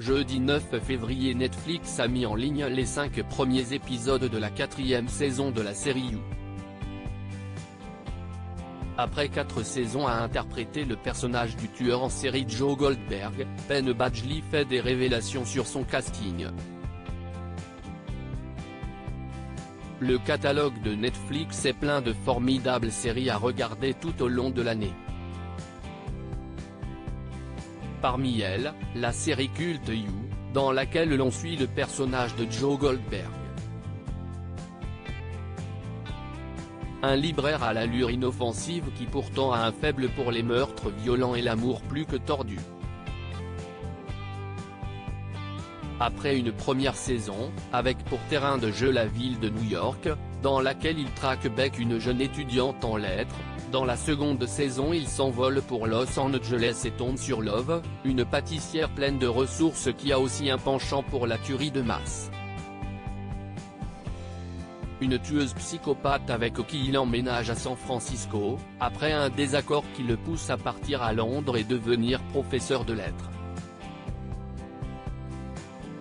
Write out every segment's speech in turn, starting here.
Jeudi 9 février, Netflix a mis en ligne les 5 premiers épisodes de la 4e saison de la série You. Après 4 saisons à interpréter le personnage du tueur en série Joe Goldberg, Penn Badgley fait des révélations sur son casting. Le catalogue de Netflix est plein de formidables séries à regarder tout au long de l'année. Parmi elles, la série culte You, dans laquelle l'on suit le personnage de Joe Goldberg. Un libraire à l'allure inoffensive qui pourtant a un faible pour les meurtres violents et l'amour plus que tordu. Après une première saison, avec pour terrain de jeu la ville de New York, dans laquelle il traque Beck, une jeune étudiante en lettres, dans la seconde saison il s'envole pour Los Angeles et tombe sur Love, une pâtissière pleine de ressources qui a aussi un penchant pour la tuerie de masse. Une tueuse psychopathe avec qui il emménage à San Francisco, après un désaccord qui le pousse à partir à Londres et devenir professeur de lettres.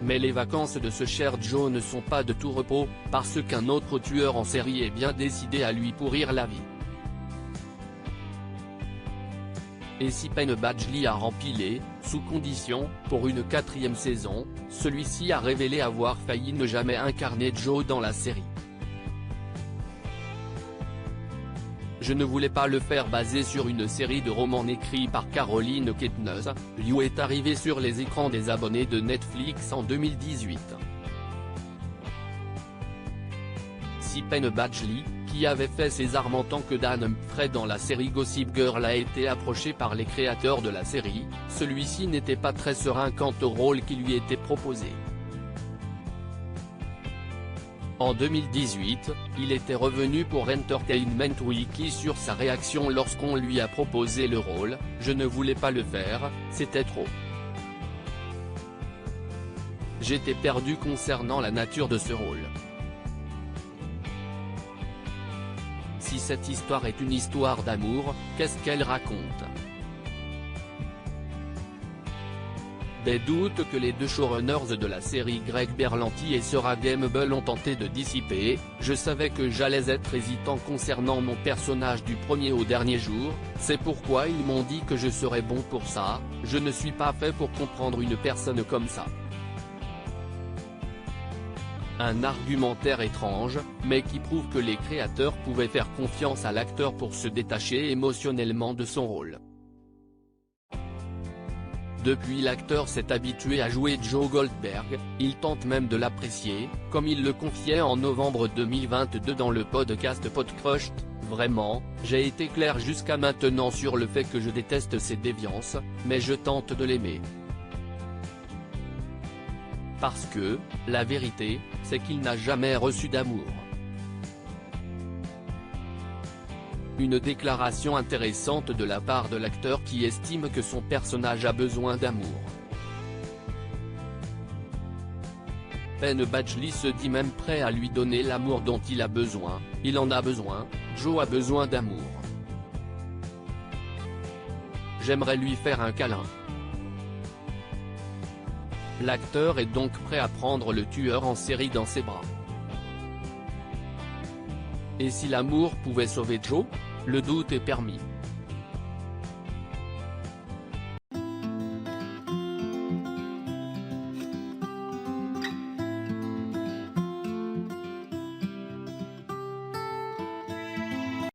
Mais les vacances de ce cher Joe ne sont pas de tout repos, parce qu'un autre tueur en série est bien décidé à lui pourrir la vie. Et si Penn Badgley a rempilé, sous condition, pour une 4e saison, celui-ci a révélé avoir failli ne jamais incarner Joe dans la série. Je ne voulais pas le faire basé sur une série de romans écrits par Caroline Kepnes. You est arrivé sur les écrans des abonnés de Netflix en 2018. Si Penn Badgley, qui avait fait ses armes en tant que Dan Humphrey dans la série Gossip Girl, a été approché par les créateurs de la série, celui-ci n'était pas très serein quant au rôle qui lui était proposé. En 2018, il était revenu pour Entertainment Weekly sur sa réaction lorsqu'on lui a proposé le rôle: « Je ne voulais pas le faire, c'était trop. J'étais perdu concernant la nature de ce rôle. Si cette histoire est une histoire d'amour, qu'est-ce qu'elle raconte ? » Des doutes que les deux showrunners de la série, Greg Berlanti et Sarah Gamble, ont tenté de dissiper, je savais que j'allais être hésitant concernant mon personnage du premier au dernier jour, c'est pourquoi ils m'ont dit que je serais bon pour ça, je ne suis pas fait pour comprendre une personne comme ça. Un argumentaire étrange, mais qui prouve que les créateurs pouvaient faire confiance à l'acteur pour se détacher émotionnellement de son rôle. Depuis, l'acteur s'est habitué à jouer Joe Goldberg, il tente même de l'apprécier, comme il le confiait en novembre 2022 dans le podcast Podcrushed. Vraiment, j'ai été clair jusqu'à maintenant sur le fait que je déteste ses déviances, mais je tente de l'aimer. Parce que, la vérité, c'est qu'il n'a jamais reçu d'amour. Une déclaration intéressante de la part de l'acteur qui estime que son personnage a besoin d'amour. Penn Badgley se dit même prêt à lui donner l'amour dont il a besoin, il en a besoin, Joe a besoin d'amour. J'aimerais lui faire un câlin. L'acteur est donc prêt à prendre le tueur en série dans ses bras. Et si l'amour pouvait sauver Joe ? Le doute est permis.